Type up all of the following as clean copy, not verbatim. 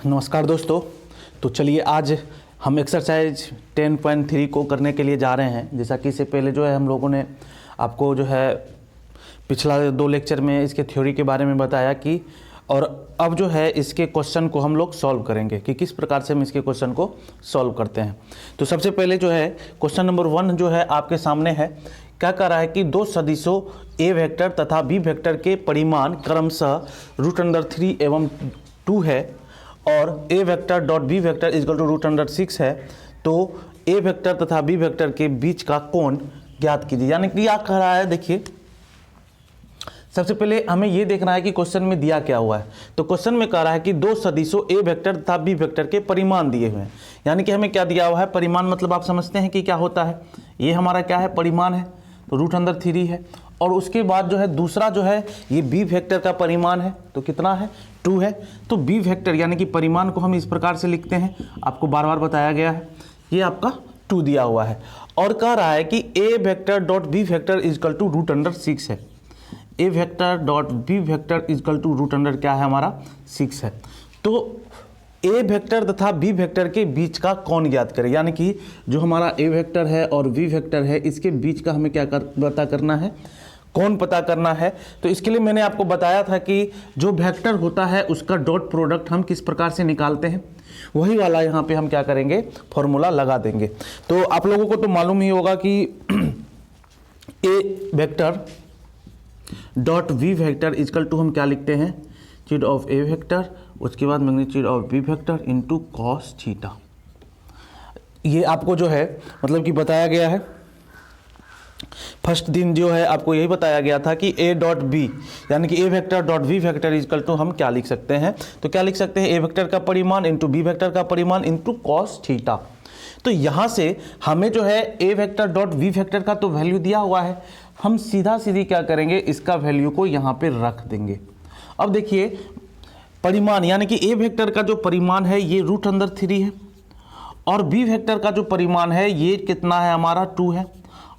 नमस्कार दोस्तों। तो चलिए आज हम एक्सरसाइज 10.3 को करने के लिए जा रहे हैं। जैसा कि इससे पहले जो है हम लोगों ने आपको जो है पिछला 2 लेक्चर में इसके थ्योरी के बारे में बताया कि और अब जो है इसके क्वेश्चन को हम लोग सॉल्व करेंगे कि किस प्रकार से हम इसके क्वेश्चन को सॉल्व करते हैं। तो सबसे पहले जो है क्वेश्चन नंबर 1 जो है आपके सामने है। क्या कह रहा है कि 2 सदिशों ए वेक्टर तथा बी वेक्टर के परिमाण क्रमशः √3 एवं 2 है और A vector dot B vector equal to √6 है। तो ए वेक्टर तथा बी वेक्टर के बीच का कोण ज्ञात कीजिए। यानी कि क्या कह रहा है, देखिए सबसे पहले हमें यह देखना है कि क्वेश्चन में दिया क्या हुआ है। तो क्वेश्चन में कह रहा है कि 2 सदिशों ए वेक्टर तथा बी वेक्टर के परिमाण दिए हुए हैं। यानी कि हमें क्या दिया हुआ है, परिमाण मतलब आप समझते हैं कि क्या होता है। ये हमारा क्या है, परिमाण है, तो √3 है। और उसके बाद जो है दूसरा जो है ये बी वेक्टर का परिमाण है, तो कितना है, 2 है। तो बी वेक्टर यानी कि परिमाण को हम इस प्रकार से लिखते हैं, आपको बार बार बताया गया है। ये आपका 2 दिया हुआ है और कह रहा है कि A vector dot B vector equal to √6 है। A vector dot B vector equal to √, क्या है हमारा, 6 है। तो ए वेक्टर तथा बी वेक्टर के बीच का कोण ज्ञात करें। यानी कि जो हमारा ए वेक्टर है और बी वेक्टर है इसके बीच का हमें क्या पता करना है, कोण पता करना है। तो इसके लिए मैंने आपको बताया था कि जो वेक्टर होता है उसका डॉट प्रोडक्ट हम किस प्रकार से निकालते हैं, वही वाला यहाँ पे हम क्या करेंगे, फॉर्मूला लगा देंगे। तो आप लोगों को तो मालूम ही होगा कि A vector dot V vector equal to हम क्या लिखते हैं, मैग्नीट्यूड ऑफ ए वेक्टर, उसके बाद magnitude of B vector into cos theta. ये आपको जो है मतलब कि बताया गया है। फर्स्ट दिन जो है आपको यही बताया गया था कि ए डॉट बी यानी कि A vector dot B vector equal to हम क्या लिख सकते हैं, तो क्या लिख सकते हैं, ए वेक्टर का परिमाण इंटू बी वेक्टर का परिमाण इंटू कॉस थीटा। तो यहाँ से हमें जो है A vector dot B vector का तो वैल्यू दिया हुआ है, हम सीधा सीधी क्या करेंगे, इसका वैल्यू को यहाँ पे रख देंगे। अब देखिए परिमाण यानी कि ए वेक्टर का जो परिमाण है ये √3 है और बी वेक्टर का जो परिमाण है ये कितना है, हमारा 2 है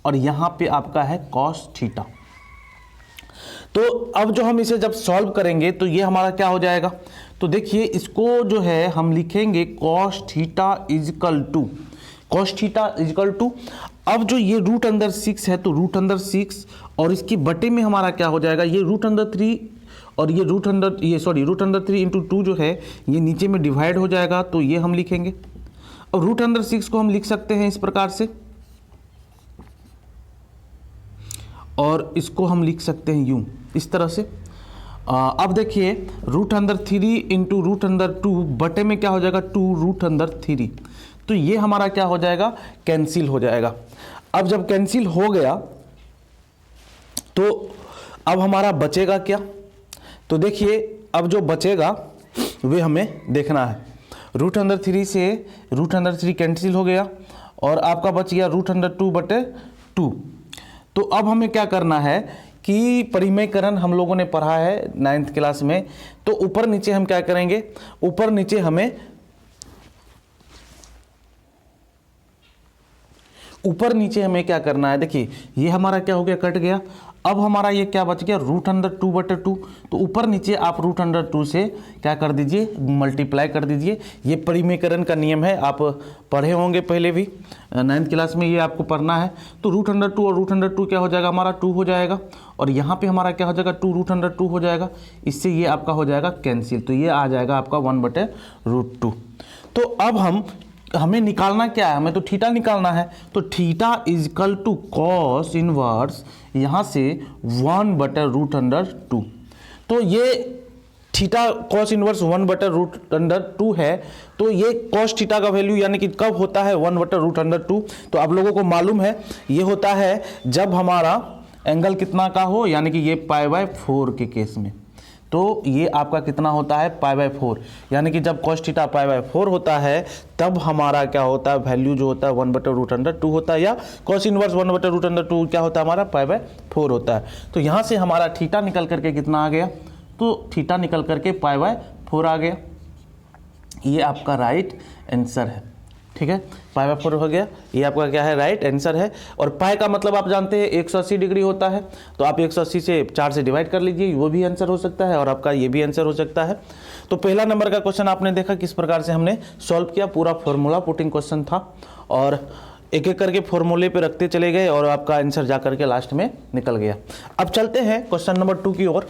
और यहाँ पे आपका है कॉस थीटा। तो अब जो हम इसे जब सॉल्व करेंगे तो ये हमारा क्या हो जाएगा, तो देखिए इसको जो है हम लिखेंगे कॉस थीटा इक्वल टू अब जो ये √6 है तो √6 और इसकी बटे में हमारा क्या हो जाएगा, ये √3 और ये √3 इंटू 2 जो है ये नीचे में डिवाइड हो जाएगा, तो ये हम लिखेंगे। और √6 को हम लिख सकते हैं इस प्रकार से और इसको हम लिख सकते हैं यूं, इस तरह से। अब देखिए √3 इंटू √2 बटे में क्या हो जाएगा, 2√3। तो ये हमारा क्या हो जाएगा, कैंसिल हो जाएगा। अब जब कैंसिल हो गया तो अब हमारा बचेगा क्या, तो देखिए अब जो बचेगा वे हमें देखना है। √3 से √3 कैंसिल हो गया और आपका बच गया √2/2। तो अब हमें क्या करना है कि परिमेयकरण हम लोगों ने पढ़ा है 9th क्लास में, तो ऊपर नीचे हम क्या करेंगे, ऊपर नीचे हमें क्या करना है। देखिए ये हमारा क्या हो गया, कट गया। अब हमारा ये क्या बच गया, √2/2। तो ऊपर नीचे आप √2 से क्या कर दीजिए, मल्टीप्लाई कर दीजिए। ये परिमेयकरण का नियम है, आप पढ़े होंगे पहले भी 9th क्लास में, ये आपको पढ़ना है। तो √2 और √2 क्या हो जाएगा, हमारा 2 हो जाएगा और यहाँ पे हमारा क्या हो जाएगा, 2√2 हो जाएगा। इससे ये आपका हो जाएगा कैंसिल, तो ये आ जाएगा आपका 1/√2। तो अब हमें निकालना क्या है, हमें तो थीटा निकालना है। तो theta equal to cos inverse यहाँ से 1/√2। तो ये थीटा कॉस इनवर्स 1/√2 है। तो ये कॉस थीटा का वैल्यू यानी कि कब होता है, 1/√2। तो आप लोगों को मालूम है ये होता है जब हमारा एंगल कितना का हो, यानी कि ये π/4 के केस में। तो ये आपका कितना होता है, π/4। यानी कि जब cos थीटा π/4 होता है तब हमारा क्या होता है, वैल्यू जो होता है 1/√2 होता है, या cos इनवर्स 1/√2 क्या होता है, हमारा π/4 होता है। तो यहाँ से हमारा थीटा निकल करके कितना आ गया, तो थीटा निकल करके π/4 आ गया। ये आपका राइट आंसर है। ठीक है, पाई बाय 4 हो गया, ये आपका क्या है, राइट आंसर है। और पाई का मतलब आप जानते हैं 180 डिग्री होता है, तो आप 180 से 4 से डिवाइड कर लीजिए, वो भी आंसर हो सकता है और आपका ये भी आंसर हो सकता है। तो पहला नंबर का क्वेश्चन आपने देखा किस प्रकार से हमने सॉल्व किया, पूरा फॉर्मूला पुटिंग क्वेश्चन था और एक एक करके फॉर्मूले पे रखते चले गए और आपका आंसर जा करके लास्ट में निकल गया। अब चलते हैं क्वेश्चन नंबर 2 की ओर।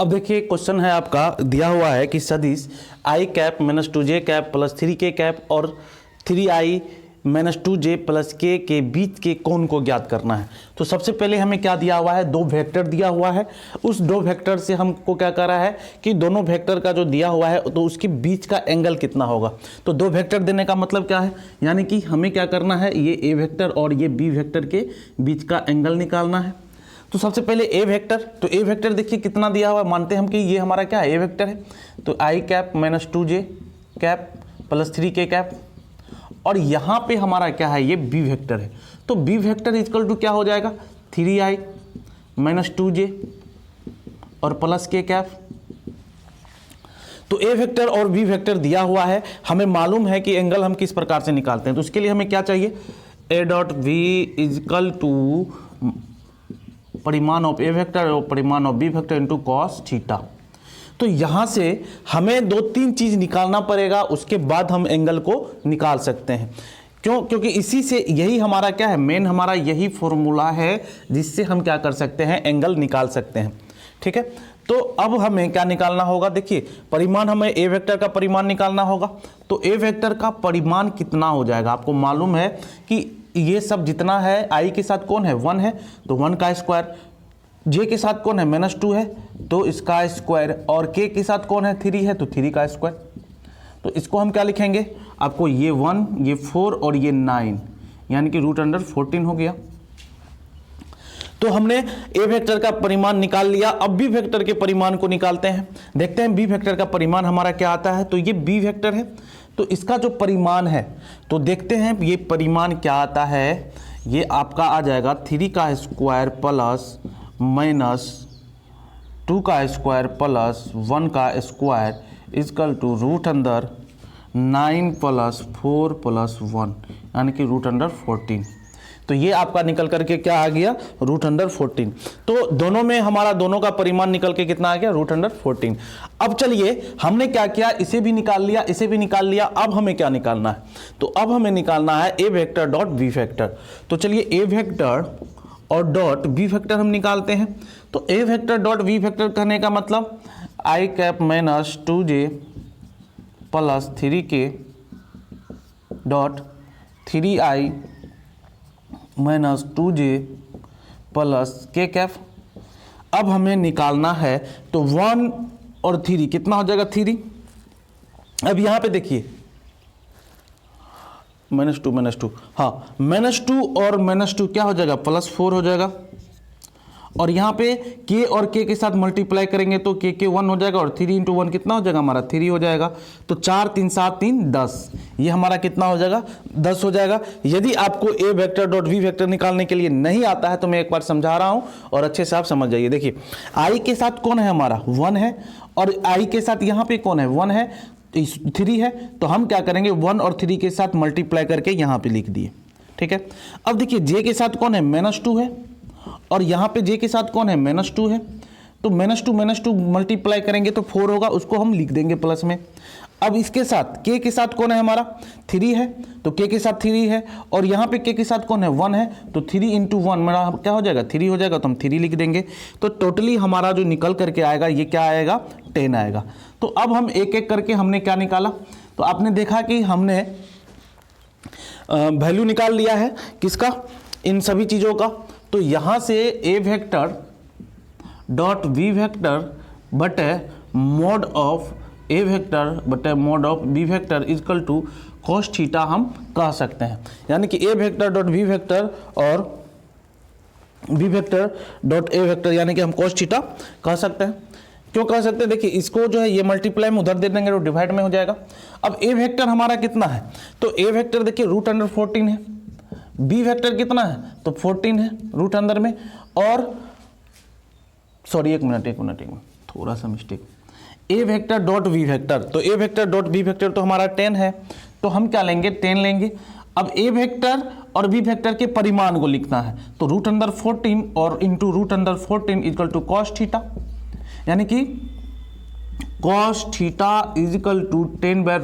अब देखिए क्वेश्चन है आपका, दिया हुआ है कि सदिश I cap minus 2j cap plus 3k cap और 3i minus 2j plus k के बीच के कोण को ज्ञात करना है। तो सबसे पहले हमें क्या दिया हुआ है, दो वेक्टर दिया हुआ है। उस दो वेक्टर से हमको क्या कर रहा है कि दोनों वेक्टर का जो दिया हुआ है तो उसके बीच का एंगल कितना होगा। तो दो वेक्टर देने का मतलब क्या है, यानी कि हमें क्या करना है, ये a वेक्टर और ये b वेक्टर के बीच का एंगल निकालना है। तो सबसे पहले ए वेक्टर, तो ए वेक्टर देखिए कितना दिया हुआ है, मानते हैं हम कि ये हमारा क्या है, ए वेक्टर है। तो I cap minus 2j cap plus 3k cap और यहाँ पे हमारा क्या है, ये बी वेक्टर है। तो बी वेक्टर इक्वल टू क्या हो जाएगा, 3i माइनस 2j और प्लस k कैप। तो ए वेक्टर और बी वेक्टर दिया हुआ है, हमें मालूम है कि एंगल हम किस प्रकार से निकालते हैं। तो उसके लिए हमें क्या चाहिए, A dot V equal to परिमाण ऑफ ए वेक्टर और परिमाण of B vector into cos theta. तो यहाँ से हमें दो तीन चीज निकालना पड़ेगा, उसके बाद हम एंगल को निकाल सकते हैं। क्यों, क्योंकि इसी से यही हमारा क्या है, मेन हमारा यही फॉर्मूला है जिससे हम क्या कर सकते हैं, एंगल निकाल सकते हैं। ठीक है, तो अब हमें क्या निकालना होगा, देखिए परिमाण, हमें ए वेक्टर का परिमाण निकालना होगा। तो ए वेक्टर का परिमाण कितना हो जाएगा, आपको मालूम है कि ये सब जितना है, आई के साथ कौन है, 1 है, तो 1 का स्क्वायर, जे के साथ कौन है, -2 है, तो इसका स्क्वायर, और के के साथ कौन है, 3 है, तो 3 का स्क्वायर। तो इसको हम क्या लिखेंगे, आपको ये 1, ये 4 और ये 9, यानी कि √14 हो गया। तो हमने ए वेक्टर का परिमाण निकाल लिया। अब बी वेक्टर के परिमाण को निकालते हैं, देखते हैं बी वेक्टर का परिमाण हमारा क्या आता है। तो ये बी वेक्टर है, तो इसका जो परिमाण है, तो देखते हैं ये परिमाण क्या आता है। ये आपका आ जाएगा 3 का स्क्वायर प्लस -2 का स्क्वायर प्लस 1 का square equal to √9 plus 4 plus 1, यानी कि √14। तो ये आपका निकल करके क्या आ गया, √14। तो दोनों में हमारा दोनों का परिमाण निकल के कितना आ गया, √14। अब चलिए हमने क्या किया, इसे भी निकाल लिया, इसे भी निकाल लिया। अब हमें क्या निकालना है, तो अब हमें निकालना है A vector dot B vector. तो चलिए ए वेक्टर और डॉट बी वेक्टर हम निकालते हैं। तो A vector dot B vector कहने का मतलब I cap minus 2j plus 3k dot 3i minus 2j plus k cap. अब हमें निकालना है, तो 1 और 3 कितना हो जाएगा, 3। अब यहाँ पे देखिए -2 हाँ, -2 और -2 क्या हो जाएगा, +4 हो जाएगा। और यहाँ पे k और k के साथ मल्टीप्लाई करेंगे तो k 1 हो जाएगा और 3 × 1 कितना हो जाएगा, हमारा 3 हो जाएगा। तो 4 3 7 3 10, ये हमारा कितना हो जाएगा, 10 हो जाएगा। यदि आपको ए वेक्टर डॉट वी वेक्टर निकालने के लिए नहीं आता है तो मैं एक बार समझा रहा हूँ और अच्छे से आप समझ जाइए। देखिए आई के साथ कौन है, हमारा 1 है, और आई के साथ यहाँ पे कौन है, 1 है, 3 है। तो हम क्या करेंगे, 1 और 3 के साथ मल्टीप्लाई करके यहाँ पे लिख दिए। ठीक है, अब देखिए जे के साथ कौन है, -2 है, और यहाँ पे जे के साथ कौन है, -2 है। तो -2 मल्टीप्लाई करेंगे तो 4 होगा, उसको हम लिख देंगे प्लस में। अब इसके साथ के साथ कौन है, हमारा 3 है, तो के के साथ 3 है, और यहाँ पे के के साथ कौन है, 1 है, तो 3 × 1 मेरा क्या हो जाएगा, 3 हो जाएगा, तो हम 3 लिख देंगे। तो टोटली हमारा जो निकल करके आएगा ये क्या आएगा, 10 आएगा। तो अब हम एक एक करके हमने क्या निकाला, तो आपने देखा कि हमने वैल्यू निकाल लिया है किसका, इन सभी चीज़ों का। तो यहाँ से A vector dot B vector बटे मोड ऑफ ए वेक्टर बटे mod of B vector equal to cos theta हम कह सकते हैं। यानी कि A vector dot B vector और B vector dot A vector, यानी कि हम cos थीटा कह सकते हैं। क्यों कह सकते हैं, देखिए इसको जो है ये मल्टीप्लाई में उधर दे देंगे तो डिवाइड में हो जाएगा। अब ए वेक्टर हमारा कितना है, तो ए वेक्टर देखिए √14 है, बी वेक्टर कितना है, तो 14 है √ में, और सॉरी एक मिनट थोड़ा सा mistake, A vector dot V vector, तो A vector dot V vector तो हमारा 10 है, तो हम क्या लेंगे 10 लेंगे। अब ए वेक्टर और वी वेक्टर के परिमाण को लिखना है, तो √14 और into √14 equal to cos theta, यानी कि cos theta equal to 10 by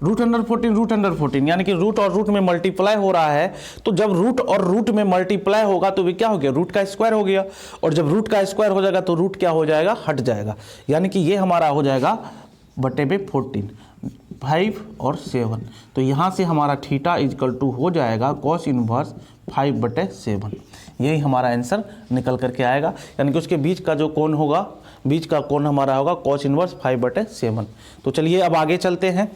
√14 यानी कि रूट और रूट में मल्टीप्लाई हो रहा है, तो जब रूट और रूट में मल्टीप्लाई होगा तो भी क्या हो गया, रूट का स्क्वायर हो गया, और जब रूट का स्क्वायर हो जाएगा तो रूट क्या हो जाएगा, हट जाएगा, यानी कि ये हमारा हो जाएगा बटे पे 14, 5 और 7, तो यहाँ से हमारा थीटा इजिकल टू हो जाएगा कॉस इनवर्स 5/7, यही हमारा आंसर निकल करके आएगा, यानी कि उसके बीच का जो कोण होगा, बीच का कोण हमारा होगा कॉस इनवर्स 5/7। तो चलिए अब आगे चलते हैं।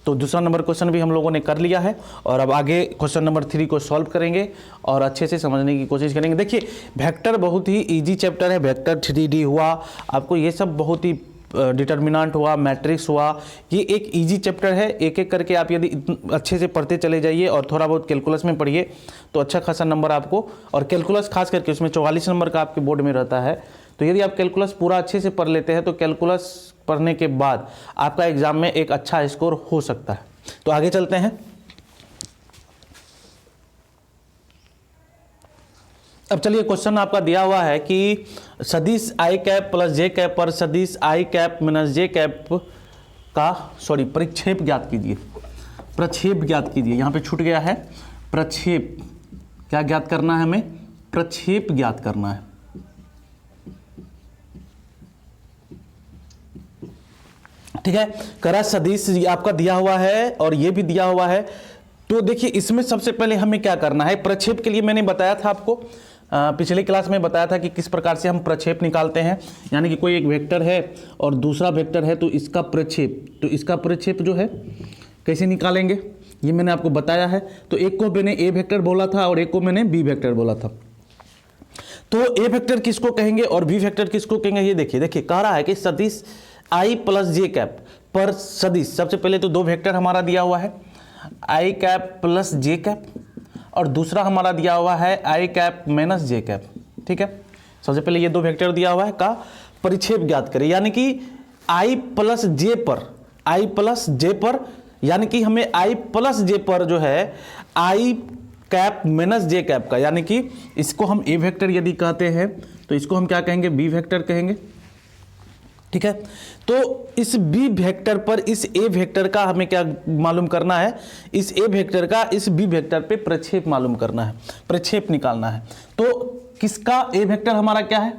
तो दूसरा नंबर क्वेश्चन भी हम लोगों ने कर लिया है, और अब आगे क्वेश्चन नंबर 3 को सॉल्व करेंगे और अच्छे से समझने की कोशिश करेंगे। देखिए वेक्टर बहुत ही इजी चैप्टर है, वेक्टर 3D हुआ, आपको ये सब बहुत ही डिटर्मिनेंट हुआ, मैट्रिक्स हुआ, ये एक इजी चैप्टर है। एक एक करके आप यदि अच्छे से पढ़ते चले जाइए और थोड़ा बहुत कैलकुलस में पढ़िए तो अच्छा खासा नंबर आपको, और कैलकुलस खास करके उसमें 44 नंबर का आपके बोर्ड में रहता है, तो यदि आप कैलकुलस पूरा अच्छे से पढ़ लेते हैं तो कैलकुलस पढ़ने के बाद आपका एग्जाम में एक अच्छा स्कोर हो सकता है। तो आगे चलते हैं। अब चलिए क्वेश्चन आपका दिया हुआ है कि सदिश I cap plus J cap पर सदिश I cap minus J cap का प्रक्षेप ज्ञात कीजिए। प्रक्षेप ज्ञात कीजिए, यहाँ पे छूट गया है प्रक्षेप, क्या ज्ञात करना है हमें, प्रक्षेप ज्ञात करना है। ठीक है, करा सदिश आपका दिया हुआ है और ये भी दिया हुआ है। तो देखिए इसमें सबसे पहले हमें क्या करना है, प्रक्षेप के लिए मैंने बताया था आपको, पिछले क्लास में बताया था कि किस प्रकार से हम प्रक्षेप निकालते हैं, यानी कि कोई एक वेक्टर है और दूसरा वेक्टर है तो इसका प्रक्षेप, तो इसका प्रक्षेप जो है कैसे निकालेंगे ये मैंने आपको बताया है। तो एक को मैंने ए वेक्टर बोला था और एक को मैंने बी वेक्टर बोला था। तो ए वेक्टर किसको कहेंगे और बी वेक्टर किसको कहेंगे, ये देखिए कह रहा है कि सदिश आई प्लस जे कैप पर सदिश, सबसे पहले तो दो वेक्टर हमारा दिया हुआ है आई कैप प्लस जे कैप, और दूसरा हमारा दिया हुआ है आई कैप माइनस जे कैप। ठीक है, सबसे पहले ये दो वेक्टर दिया हुआ है का परिक्षेप ज्ञात करें, यानी कि आई प्लस जे पर, यानी कि हमें आई प्लस जे पर जो है आई कैप माइनस जे कैप का, यानी कि इसको हम ए वेक्टर यदि कहते हैं तो इसको हम क्या कहेंगे, बी वेक्टर कहेंगे। ठीक है, तो इस बी वेक्टर पर इस ए वेक्टर का हमें क्या मालूम करना है, इस ए वेक्टर का इस बी वेक्टर पे प्रक्षेप मालूम करना है, प्रक्षेप निकालना है। तो किसका ए वेक्टर हमारा क्या है,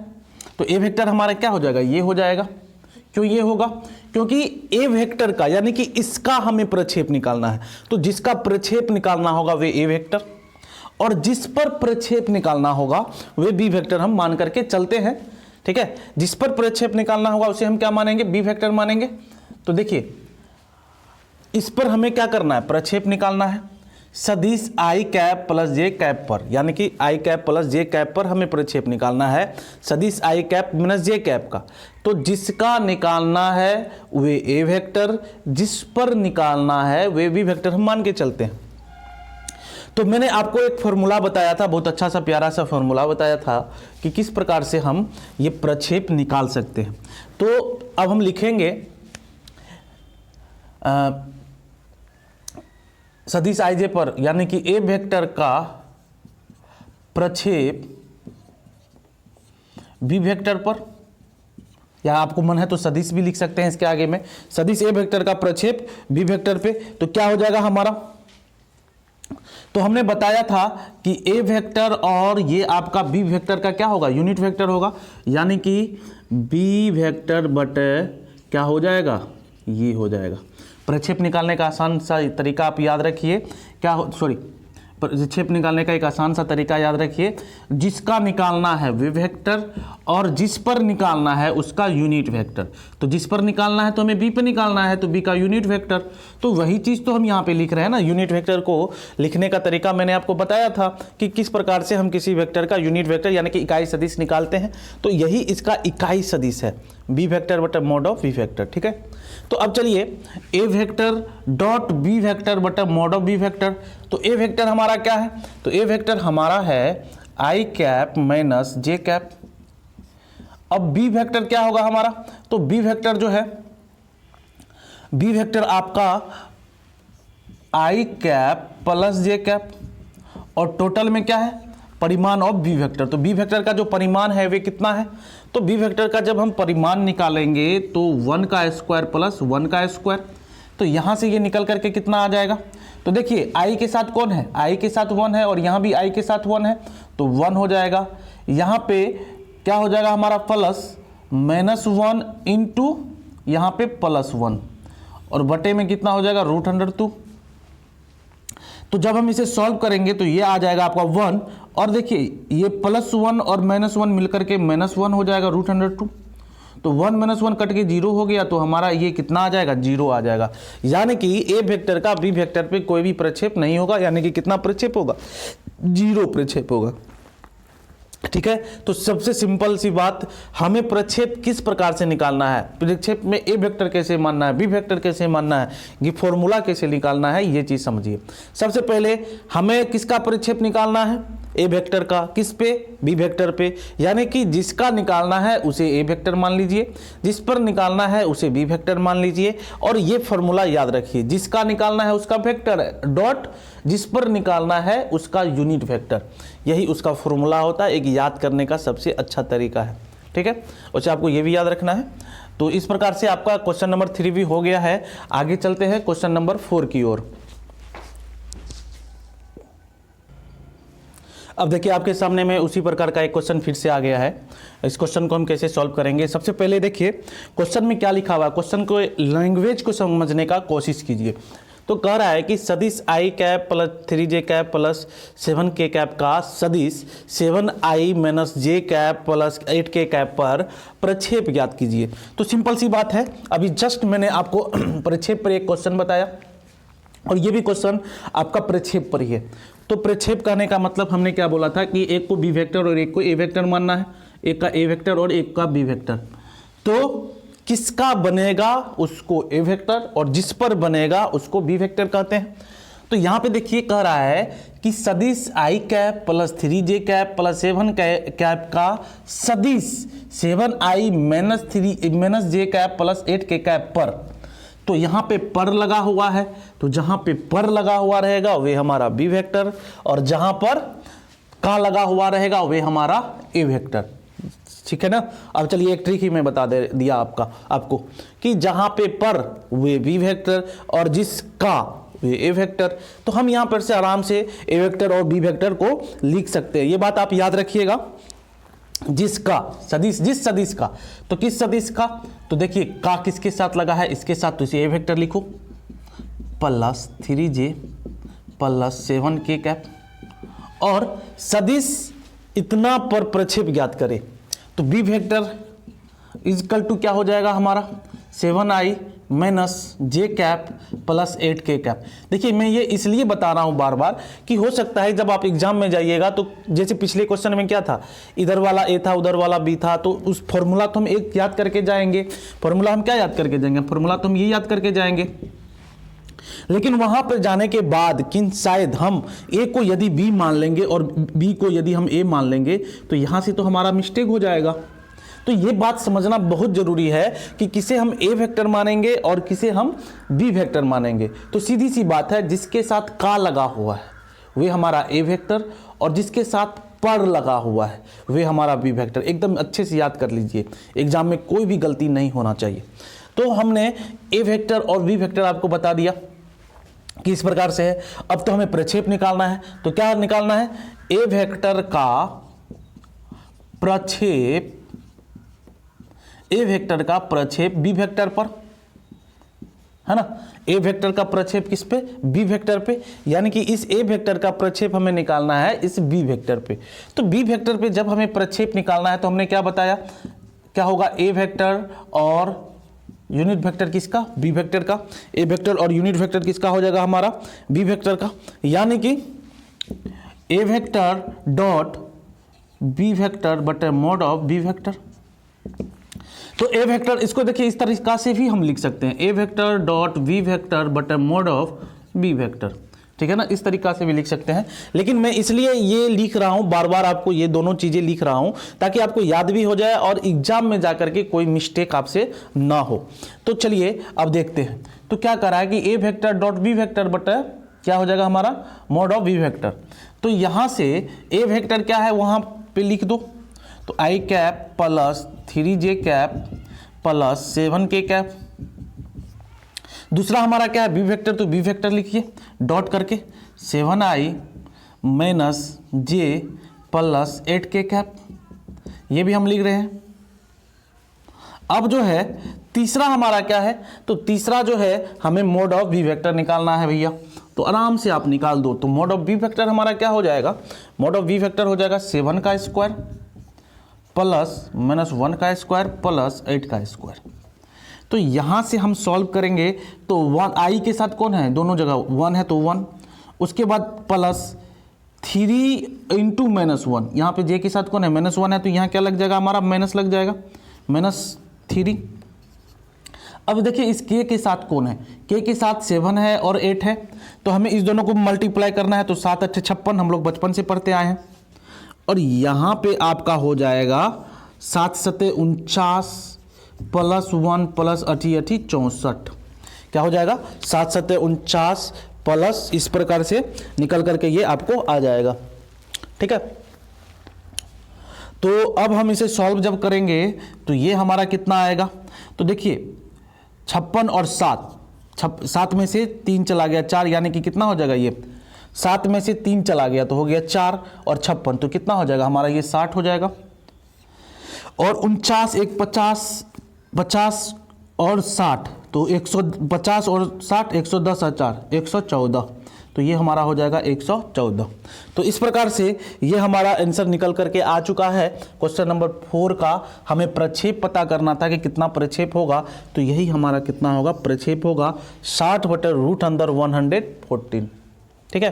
तो ए वेक्टर हमारा क्या हो जाएगा, ये हो जाएगा। क्यों ये होगा, क्योंकि ए वेक्टर का यानी कि इसका हमें प्रक्षेप निकालना है, तो जिसका प्रक्षेप निकालना होगा वे ए वेक्टर, और जिस पर प्रक्षेप निकालना होगा वे बी वेक्टर हम मान करके चलते हैं। ठीक है, जिस पर प्रक्षेप निकालना होगा उसे हम क्या मानेंगे, बी वेक्टर मानेंगे। तो देखिए इस पर हमें क्या करना है, प्रक्षेप निकालना है सदिश I cap plus J cap पर, यानी कि आई कैप प्लस जे कैप पर हमें प्रक्षेप निकालना है सदिश I cap minus J cap का। तो जिसका निकालना है वे ए वेक्टर, जिस पर निकालना है वे बी वेक्टर हम मान के चलते हैं। तो मैंने आपको एक फॉर्मूला बताया था, बहुत अच्छा सा प्यारा सा फॉर्मूला बताया था कि किस प्रकार से हम ये प्रक्षेप निकाल सकते हैं। तो अब हम लिखेंगे सदिश आई जे पर, यानी कि ए वेक्टर का प्रक्षेप बी वेक्टर पर, या आपको मन है तो सदिश भी लिख सकते हैं इसके आगे में, सदिश ए वेक्टर का प्रक्षेप बी वेक्टर पे, तो क्या हो जाएगा हमारा, तो हमने बताया था कि ए वेक्टर और ये आपका बी वेक्टर का क्या होगा, यूनिट वेक्टर होगा, यानी कि बी वेक्टर बटे क्या हो जाएगा, ये हो जाएगा। प्रक्षेप निकालने का आसान सा तरीका आप याद रखिए, प्रक्षेप निकालने का एक आसान सा तरीका याद रखिए, जिसका निकालना है वे वेक्टर और जिस पर निकालना है उसका यूनिट वेक्टर। तो जिस पर निकालना है तो हमें बी पर निकालना है, तो बी का यूनिट वेक्टर, तो वही चीज़ तो हम यहाँ पे लिख रहे हैं ना। यूनिट वेक्टर को लिखने का तरीका मैंने आपको बताया था कि किस प्रकार से हम किसी वेक्टर का यूनिट वेक्टर यानी कि इकाई सदिश निकालते हैं, तो यही इसका इकाई सदिश है, बी वेक्टर बटा मॉड ऑफ बी वेक्टर। ठीक है, तो अब चलिए A vector dot B vector बटा मॉड ऑफ बी वेक्टर। तो ए वेक्टर हमारा क्या है, तो ए वेक्टर हमारा है आई कैप माइनस जे कैप, अब बी वेक्टर क्या होगा हमारा, तो बी वेक्टर जो है, बी वेक्टर आपका आई कैप प्लस जे कैप, और टोटल में क्या है, परिमाण ऑफ बी वेक्टर। तो बी वेक्टर का जो परिमाण है वे कितना है, तो बी वेक्टर का जब हम परिमाण निकालेंगे तो 1 का स्क्वायर प्लस 1 का स्क्वायर, तो यहाँ से ये निकल करके कितना आ जाएगा, तो देखिए आई के साथ कौन है, आई के साथ 1 है, और यहाँ भी आई के साथ 1 है, तो 1 हो जाएगा। यहाँ पे क्या हो जाएगा हमारा, प्लस -1 इंटू यहाँ पे +1, और बटे में कितना हो जाएगा, √2। तो जब हम इसे सॉल्व करेंगे तो ये आ जाएगा आपका 1, और देखिए ये +1 और -1 मिलकर के -1 हो जाएगा √2। तो 1 - 1 कट के 0 हो गया, तो हमारा ये कितना आ जाएगा, 0 आ जाएगा। यानी कि ए वेक्टर का बी वेक्टर पे कोई भी प्रक्षेप नहीं होगा, यानी कि कितना प्रक्षेप होगा, 0 प्रक्षेप होगा। ठीक है, तो सबसे सिंपल सी बात, हमें प्रक्षेप किस प्रकार से निकालना है, प्रक्षेप में ए वेक्टर कैसे मानना है, बी वेक्टर कैसे मानना है, ये फॉर्मूला कैसे निकालना है, ये चीज समझिए। सबसे पहले हमें किसका प्रक्षेप निकालना है, ए वेक्टर का, किस पे, बी वेक्टर पे, यानी कि जिसका निकालना है उसे ए वेक्टर मान लीजिए, जिस पर निकालना है उसे बी वेक्टर मान लीजिए, और ये फॉर्मूला याद रखिए, जिसका निकालना है उसका वेक्टर डॉट जिस पर निकालना है उसका यूनिट वेक्टर, यही उसका फॉर्मूला होता है, एक याद करने का सबसे अच्छा तरीका है। ठीक है, अच्छा आपको ये भी याद रखना है। तो इस प्रकार से आपका क्वेश्चन नंबर 3 भी हो गया है। आगे चलते हैं क्वेश्चन नंबर 4 की ओर। अब देखिए आपके सामने में उसी प्रकार का एक क्वेश्चन फिर से आ गया है। इस क्वेश्चन को हम कैसे सॉल्व करेंगे, सबसे पहले देखिए क्वेश्चन में क्या लिखा हुआ है, क्वेश्चन को लैंग्वेज को समझने का कोशिश कीजिए। तो कह रहा है कि सदिश I cap plus 3j cap plus 7k cap का सदिश 7i minus j cap plus 8k cap पर प्रक्षेप ज्ञात कीजिए। तो सिंपल सी बात है, अभी जस्ट मैंने आपको प्रक्षेप पर एक क्वेश्चन बताया, और ये भी क्वेश्चन आपका प्रक्षेप पर ही है। तो प्रक्षेप कहने का मतलब हमने क्या बोला था कि एक को बी वेक्टर और एक को ए वेक्टर मानना है, एक का ए वेक्टर और एक का बी वेक्टर। तो किसका बनेगा उसको ए वेक्टर, और जिस पर बनेगा उसको बी वेक्टर कहते हैं। तो यहाँ पे देखिए कह रहा है कि सदिश I cap plus 3j cap plus 7 cap का सदिश 7i minus j cap plus 8k cap पर, तो यहाँ पे पर लगा हुआ है, तो जहाँ पे पर लगा हुआ रहेगा वे हमारा बी वेक्टर, और जहाँ पर का लगा हुआ रहेगा वे हमारा ए वेक्टर। ठीक है ना। अब चलिए एक ट्रिक ही मैं बता दिया आपको कि जहाँ पे पर वे बी वेक्टर और जिसका वे ए वेक्टर। तो हम यहाँ पर से आराम से ए वेक्टर और बी वेक्टर को लिख सकते हैं, ये बात आप याद रखिएगा। जिसका सदिश, जिस सदिश का, तो किस सदिश का, तो देखिए का किसके साथ लगा है, इसके साथ, तो इसे ए वेक्टर लिखो plus 3j plus 7k cap, और सदिश इतना पर प्रक्षेप ज्ञात करें, तो बी वेक्टर इजकल टू क्या हो जाएगा हमारा 7i minus j cap plus 8k cap. देखिए मैं ये इसलिए बता रहा हूँ बार बार कि हो सकता है जब आप एग्जाम में जाइएगा तो जैसे पिछले क्वेश्चन में क्या था, इधर वाला a था उधर वाला b था, तो उस फॉर्मूला तो हम एक याद करके जाएंगे। फॉर्मूला हम क्या याद करके जाएंगे, फॉर्मूला तो हम ये याद करके जाएंगे, लेकिन वहां पर जाने के बाद किन शायद हम a को यदि b मान लेंगे और b को यदि हम a मान लेंगे तो यहां से तो हमारा मिस्टेक हो जाएगा। तो ये बात समझना बहुत जरूरी है कि किसे हम ए वेक्टर मानेंगे और किसे हम बी वेक्टर मानेंगे। तो सीधी सी बात है, जिसके साथ का लगा हुआ है वे हमारा ए वेक्टर, और जिसके साथ पर लगा हुआ है वे हमारा बी वेक्टर। एकदम अच्छे से याद कर लीजिए, एग्जाम में कोई भी गलती नहीं होना चाहिए। तो हमने ए वेक्टर और बी वेक्टर आपको बता दिया कि इस प्रकार से है। अब तो हमें प्रक्षेप निकालना है, तो क्या निकालना है, ए वेक्टर का प्रक्षेप, ए वेक्टर का प्रक्षेप बी वेक्टर पर, है ना। ए वेक्टर का प्रक्षेप किस पे, बी वेक्टर पे, यानी कि इस ए वेक्टर का प्रक्षेप हमें निकालना है इस बी वेक्टर पे। तो बी वेक्टर पे जब हमें प्रक्षेप निकालना है तो हमने क्या बताया, क्या होगा, ए वेक्टर और यूनिट वेक्टर किसका, बी वेक्टर का। ए वेक्टर और यूनिट वेक्टर किसका हो जाएगा, हमारा बी वेक्टर का। यानी कि A vector dot B vector बटे मोड ऑफ बी वेक्टर। तो ए वेक्टर, इसको देखिए इस तरीका से भी हम लिख सकते हैं, ए वेक्टर डॉट बी वेक्टर बटे मोड ऑफ बी वेक्टर। ठीक है ना, इस तरीका से भी लिख सकते हैं। लेकिन मैं इसलिए ये लिख रहा हूं, बार बार आपको ये दोनों चीजें लिख रहा हूं ताकि आपको याद भी हो जाए और एग्जाम में जाकर के कोई मिस्टेक आपसे ना हो। तो चलिए अब देखते हैं। तो क्या करा है कि A vector dot B vector बटा क्या हो जाएगा हमारा मॉड ऑफ बी वेक्टर। तो यहां से ए वेक्टर क्या है वहां पे लिख दो, तो I cap plus 3j cap plus 7k cap. दूसरा हमारा क्या है बी वेक्टर, तो बी वेक्टर लिखिए डॉट करके 7i माइनस जे प्लस 8k कैप, ये भी हम लिख रहे हैं। अब जो है तीसरा हमारा क्या है, तो तीसरा जो है हमें मोड ऑफ बी वेक्टर निकालना है भैया, तो आराम से आप निकाल दो। तो मोड ऑफ बी वेक्टर हमारा क्या हो जाएगा, मोड ऑफ बी वेक्टर हो जाएगा 7 का स्क्वायर प्लस माइनस 1 का स्क्वायर प्लस 8 का स्क्वायर। तो यहाँ से हम सॉल्व करेंगे तो 1 आई के साथ कौन है, दोनों जगह 1 है तो 1, उसके बाद प्लस 3 इंटू माइनस 1, यहाँ पे जे के साथ कौन है -1 है, तो यहाँ क्या लग जाएगा हमारा माइनस लग जाएगा -3। अब देखिए इस के साथ कौन है, के के साथ 7 है और 8 है, तो हमें इस दोनों को मल्टीप्लाई करना है। तो 7 × 8 = 56, हम लोग बचपन से पढ़ते आए हैं। और यहाँ पे आपका हो जाएगा 7 × 7 = 49 प्लस 1 प्लस 8 × 8 = 64। क्या हो जाएगा 7 × 7 = 49 प्लस इस प्रकार से निकल करके ये आपको आ जाएगा। ठीक है, तो अब हम इसे सॉल्व जब करेंगे तो ये हमारा कितना आएगा, तो देखिए 56 और 7 में से 3 चला गया 4, यानी कि कितना हो जाएगा ये 7 में से 3 चला गया तो हो गया 4 और 56, तो कितना हो जाएगा हमारा ये 60 हो जाएगा। और 49 × 1 = 50 और 60, तो 150 और 60 110 और 4 114, तो ये हमारा हो जाएगा 114। तो इस प्रकार से ये हमारा आंसर निकल करके आ चुका है। क्वेश्चन नंबर 4 का हमें प्रक्षेप पता करना था कि कितना प्रक्षेप होगा, तो यही हमारा कितना होगा प्रक्षेप होगा 60/√114। ठीक है,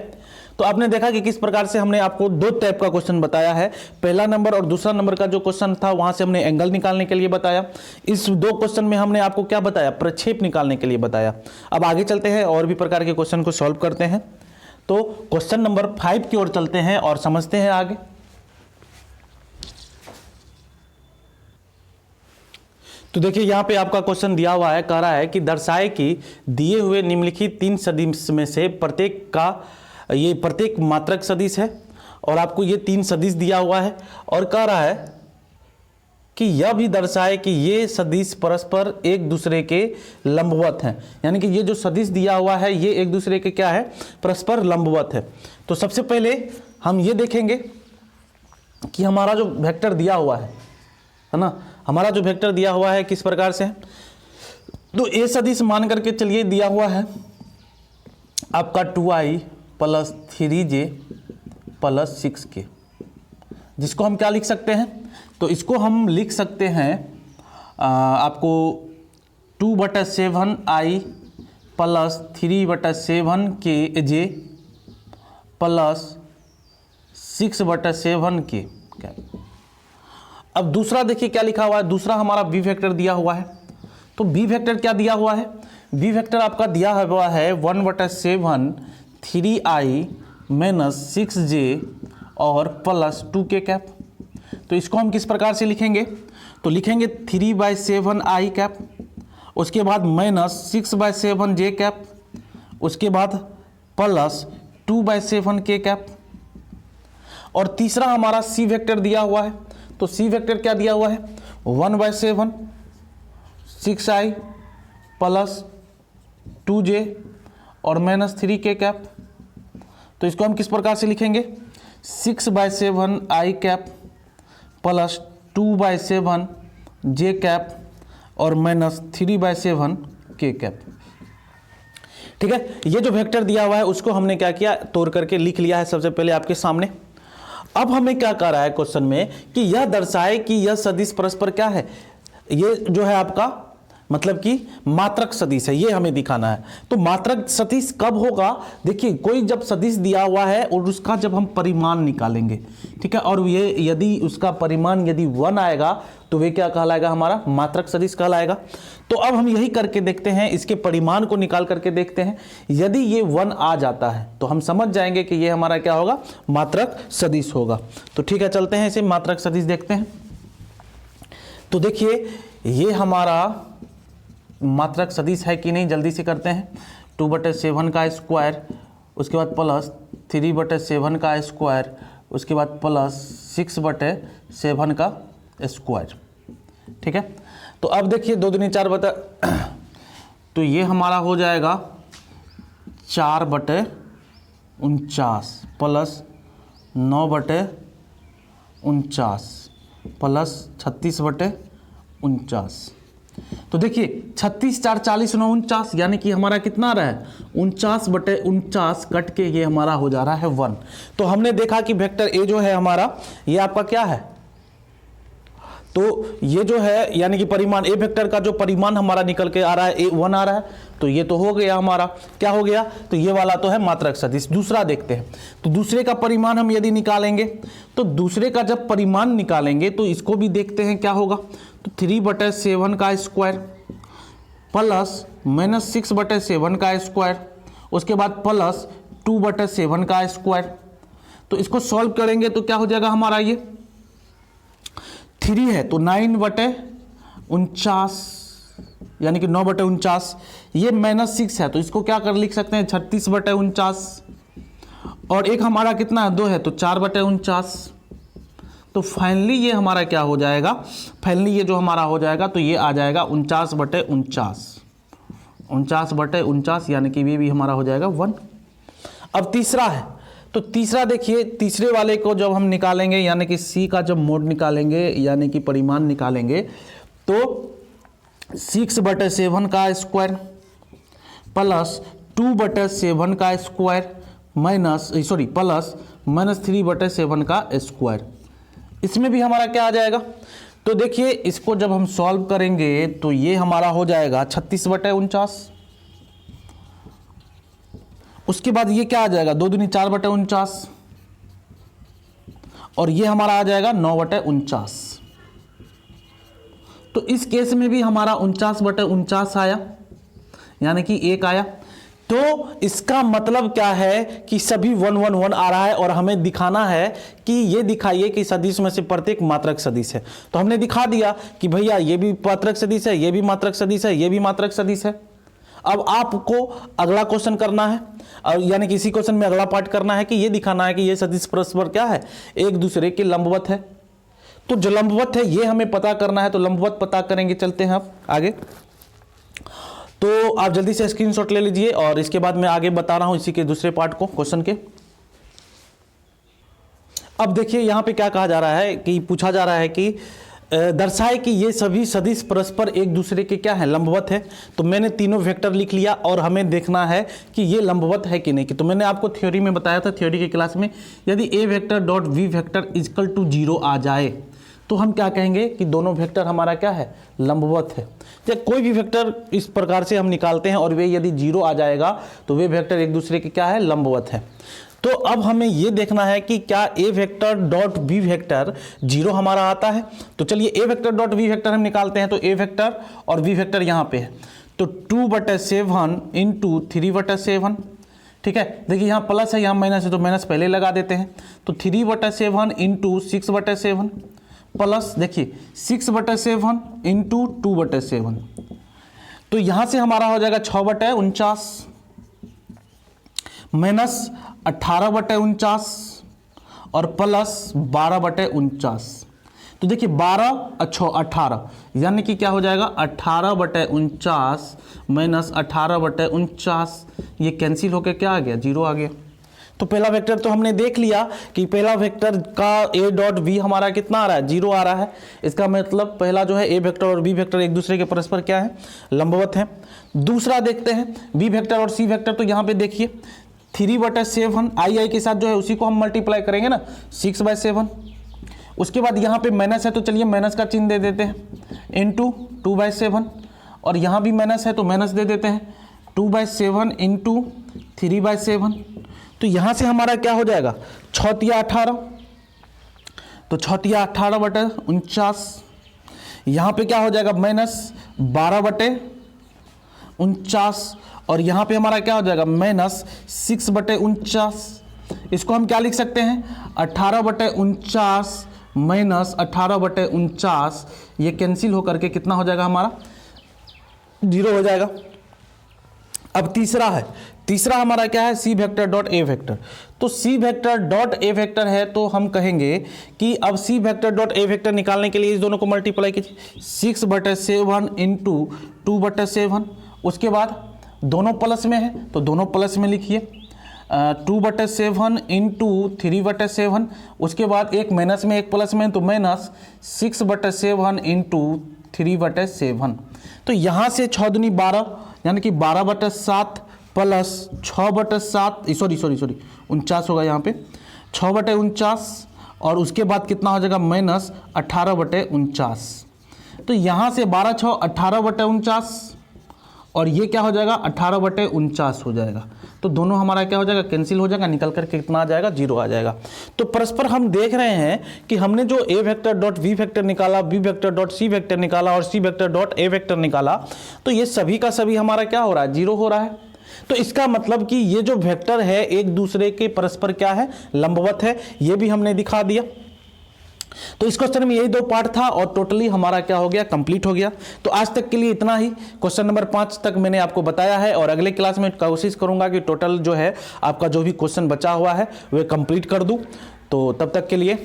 तो आपने देखा कि किस प्रकार से हमने आपको 2 टाइप का क्वेश्चन बताया है। पहला नंबर और दूसरा नंबर का जो क्वेश्चन था वहां से हमने एंगल निकालने के लिए बताया। इस 2 क्वेश्चन में हमने आपको क्या बताया, प्रक्षेप निकालने के लिए बताया। अब आगे चलते हैं और भी प्रकार के क्वेश्चन को सॉल्व करते हैं। तो क्वेश्चन नंबर 5 की ओर चलते हैं और समझते हैं आगे। तो देखिए यहाँ पे आपका क्वेश्चन दिया हुआ है, कह रहा है कि दर्शाए कि दिए हुए निम्नलिखित 3 सदिश में से प्रत्येक मात्रक सदिश है, और आपको ये 3 सदिश दिया हुआ है और कह रहा है कि यह भी दर्शाए कि ये सदिश परस्पर एक दूसरे के लंबवत हैं, यानी कि ये जो सदिश दिया हुआ है ये एक दूसरे के क्या है, परस्पर लंबवत है। तो सबसे पहले हम ये देखेंगे कि हमारा जो वेक्टर दिया हुआ है ना, हमारा जो वेक्टर दिया हुआ है किस प्रकार से है। तो ए सदिश मान करके चलिए दिया हुआ है आपका 2i plus 3j plus 6k, जिसको हम क्या लिख सकते हैं, तो इसको हम लिख सकते हैं आपको 2/7i plus 3/7kj plus 6/7k। अब दूसरा देखिए क्या लिखा हुआ है, दूसरा हमारा बी वेक्टर दिया हुआ है। तो बी वेक्टर क्या दिया हुआ है, बी वेक्टर आपका दिया हुआ है 1/7 3i माइनस 6j और प्लस 2k कैप। तो इसको हम किस प्रकार से लिखेंगे, तो लिखेंगे 3/7i कैप, उसके बाद माइनस 6/7j कैप, उसके बाद प्लस 2/7k कैप। और तीसरा हमारा सी वेक्टर दिया हुआ है। तो सी वेक्टर क्या दिया हुआ है 1/7 6i प्लस 2j और माइनस 3k कैप। तो इसको हम किस प्रकार से लिखेंगे 6/7i cap plus 2/7j cap और माइनस 3/7k कैप। ठीक है, ये जो वेक्टर दिया हुआ है उसको हमने क्या किया, तोड़ करके लिख लिया है सबसे पहले आपके सामने। अब हमें क्या कह रहा है क्वेश्चन में कि यह दर्शाए कि यह सदिश परस्पर क्या है, ये जो है आपका मतलब कि मात्रक सदिश है, ये हमें दिखाना है। तो मात्रक सदिश कब होगा, देखिए कोई जब सदिश दिया हुआ है और उसका जब हम परिमाण निकालेंगे, ठीक है, और ये यदि उसका परिमाण यदि 1 आएगा तो वे क्या कहलाएगा, हमारा मात्रक सदिश कहलाएगा। तो अब हम यही करके देखते हैं, इसके परिमाण को निकाल करके देखते हैं। यदि ये 1 आ जाता है तो हम समझ जाएंगे कि ये हमारा क्या होगा, मात्रक सदिश होगा। तो ठीक है, चलते हैं इसे मात्रक सदिश देखते हैं। तो देखिए ये हमारा मात्रक सदिश है कि नहीं, जल्दी से करते हैं। 2/7 का स्क्वायर, उसके बाद प्लस 3/7 का स्क्वायर, उसके बाद प्लस 6/7 का स्क्वायर, ठीक है। तो अब देखिए 2 दूनी 4 बटा, तो ये हमारा हो जाएगा 4/49 प्लस 9/49 प्लस 36/49। तो देखिए 36 4 40 9 49, यानी कि हमारा कितना आ रहा है, 49/49 कट के ये हमारा हो जा रहा है 1। तो हमने देखा कि वेक्टर ए जो है हमारा, ये आपका क्या है, तो ये जो है यानी कि परिमाण, ए वेक्टर का जो परिमाण हमारा निकल के आ रहा है ए 1 आ रहा है, तो ये तो हो गया हमारा, क्या हो गया, तो ये वाला तो है मात्रक सदिश। दूसरा देखते हैं, तो दूसरे का परिमाण हम यदि निकालेंगे, तो दूसरे का जब परिमाण निकालेंगे तो इसको भी देखते हैं क्या होगा। तो 3/7 का स्क्वायर प्लस -6/7 का स्क्वायर, उसके बाद प्लस 2/7 का स्क्वायर। तो इसको सॉल्व करेंगे तो क्या हो जाएगा हमारा, ये 3 है तो 9/49 यानी कि 9/49, ये -6 है तो इसको क्या कर लिख सकते हैं 36/49, और एक हमारा कितना है 2 है तो 4/49। तो फाइनली ये हमारा क्या हो जाएगा, फाइनली ये जो हमारा हो जाएगा तो ये आ जाएगा 49/49 यानी कि ये भी हमारा हो जाएगा 1। अब तीसरा है, तो तीसरा देखिए, तीसरे वाले को जब हम निकालेंगे यानी कि सी का जब मोड निकालेंगे यानी कि परिमाण निकालेंगे, तो 6/7 का स्क्वायर प्लस 2/7 का स्क्वायर प्लस -3/7 का स्क्वायर, इसमें भी हमारा क्या आ जाएगा। तो देखिए इसको जब हम सॉल्व करेंगे तो ये हमारा हो जाएगा 36/49, उसके बाद ये क्या आ जाएगा 2 दूनी 4/49, और ये हमारा आ जाएगा 9/49। तो इस केस में भी हमारा 49/49 आया, यानी कि 1 आया। तो इसका मतलब क्या है कि सभी 1 1 1 आ रहा है, और हमें दिखाना है कि ये दिखाइए कि सदिश में से प्रत्येक मात्रक सदिश है। तो हमने दिखा दिया कि भैया ये भी मात्रक सदिश है, ये भी मात्रक सदिश है, ये भी मात्रक सदिश है। अब आपको अगला क्वेश्चन करना है, और यानी कि इसी क्वेश्चन में अगला पार्ट करना है कि ये दिखाना है कि ये सदिश परस्पर क्या है, एक दूसरे के लंबवत है। तो जो लंबवत है ये हमें पता करना है, तो लंबवत पता करेंगे। चलते हैं अब आगे। तो आप जल्दी से स्क्रीनशॉट ले लीजिए, और इसके बाद मैं आगे बता रहा हूं इसी के दूसरे पार्ट को क्वेश्चन के। अब देखिए यहां पे क्या कहा जा रहा है कि पूछा जा रहा है कि दर्शाए कि ये सभी सदिश परस्पर एक दूसरे के क्या है, लंबवत है। तो मैंने तीनों वेक्टर लिख लिया, और हमें देखना है कि ये लंबवत है कि नहीं। तो मैंने आपको थ्योरी में बताया था, थ्योरी की क्लास में, यदि A vector dot V vector equal to 0 आ जाए तो हम क्या कहेंगे कि दोनों वेक्टर हमारा क्या है, लंबवत है। जब कोई भी वेक्टर इस प्रकार से हम निकालते हैं और वे यदि 0 आ जाएगा तो वे वेक्टर एक दूसरे के क्या है, लंबवत है। तो अब हमें यह देखना है कि क्या ए वेक्टर डॉट बी वेक्टर 0 हमारा आता है। तो चलिए A vector dot B vector हम निकालते हैं। तो ए वेक्टर और बी वेक्टर यहाँ पे है, तो 2/7 इंटू 3/7, ठीक है। देखिए यहाँ प्लस है, यहाँ माइनस है, तो माइनस पहले लगा देते हैं। तो 3/7 इंटू 6/7 प्लस देखिए 6/7 इंटू 2/7, तो यहाँ से हमारा हो जाएगा 6/49 माइनस 18/49 और प्लस 12/49। तो देखिए 18 यानी कि क्या हो जाएगा 18/49 माइनस 18/49, ये कैंसिल होकर क्या आ गया, 0 आ गया। तो पहला वेक्टर तो हमने देख लिया कि पहला वेक्टर का ए डॉट बी हमारा कितना आ रहा है, 0 आ रहा है। इसका मतलब पहला जो है ए वेक्टर और बी वेक्टर एक दूसरे के परस्पर क्या है, लंबवत है। दूसरा देखते हैं बी वेक्टर और सी वेक्टर। तो यहाँ पे देखिए 3/7 आई के साथ जो है उसी को हम मल्टीप्लाई करेंगे ना, 6/7। उसके बाद यहाँ पे माइनस है तो चलिए माइनस का चिन्ह दे देते हैं, इंटू 2/7, और यहाँ भी माइनस है तो माइनस दे देते हैं, 2/7 इंटू 3/7। तो यहाँ से हमारा क्या हो जाएगा, 6×18, तो 6×18/49। यहाँ पे क्या हो जाएगा, -12/49, और यहाँ पे हमारा क्या हो जाएगा, -6/49। इसको हम क्या लिख सकते हैं, 18/49 -18/49, ये कैंसिल होकर के कितना हो जाएगा हमारा, 0 हो जाएगा। अब तीसरा हमारा क्या है, सी वेक्टर डॉट ए वेक्टर। तो सी वेक्टर डॉट ए वेक्टर है तो हम कहेंगे कि अब सी वेक्टर डॉट ए वेक्टर निकालने के लिए इस दोनों को मल्टीप्लाई कीजिए, 6/7 इंटू 2/7। उसके बाद दोनों प्लस में है तो दोनों प्लस में लिखिए, 2/7 इंटू 3/7। उसके बाद एक माइनस में एक प्लस में तो -6/7 इंटू 3/7। तो यहाँ से 6 दूनी 12, यानी कि 12/7 प्लस 6/7, सॉरी 49 होगा यहाँ पे, 6/49, और उसके बाद कितना हो जाएगा, -18/49। तो यहाँ से 12 6 18/49, और ये क्या हो जाएगा, 18/49 हो जाएगा। तो दोनों हमारा क्या हो जाएगा, कैंसिल हो जाएगा, निकल करके कितना आ जाएगा, 0 आ जाएगा। तो परस्पर हम देख रहे हैं कि हमने जो A vector dot V vector निकाला, B vector dot C vector निकाला और C vector dot A vector निकाला, तो ये सभी का सभी हमारा क्या हो रहा है, 0 हो रहा है। तो इसका मतलब कि ये जो वेक्टर है एक दूसरे के परस्पर क्या है, लंबवत है, ये भी हमने दिखा दिया। तो इस क्वेश्चन में यही 2 पार्ट था और टोटली हमारा क्या हो गया, कंप्लीट हो गया। तो आज तक के लिए इतना ही, क्वेश्चन नंबर 5 तक मैंने आपको बताया है, और अगले क्लास में कोशिश करूंगा कि टोटल जो है आपका जो भी क्वेश्चन बचा हुआ है वह कंप्लीट कर दूं। तो तब तक के लिए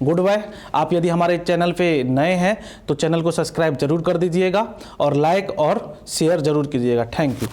गुड बाय। आप यदि हमारे चैनल पे नए हैं तो चैनल को सब्सक्राइब जरूर कर दीजिएगा और लाइक और शेयर जरूर कीजिएगा। Thank you.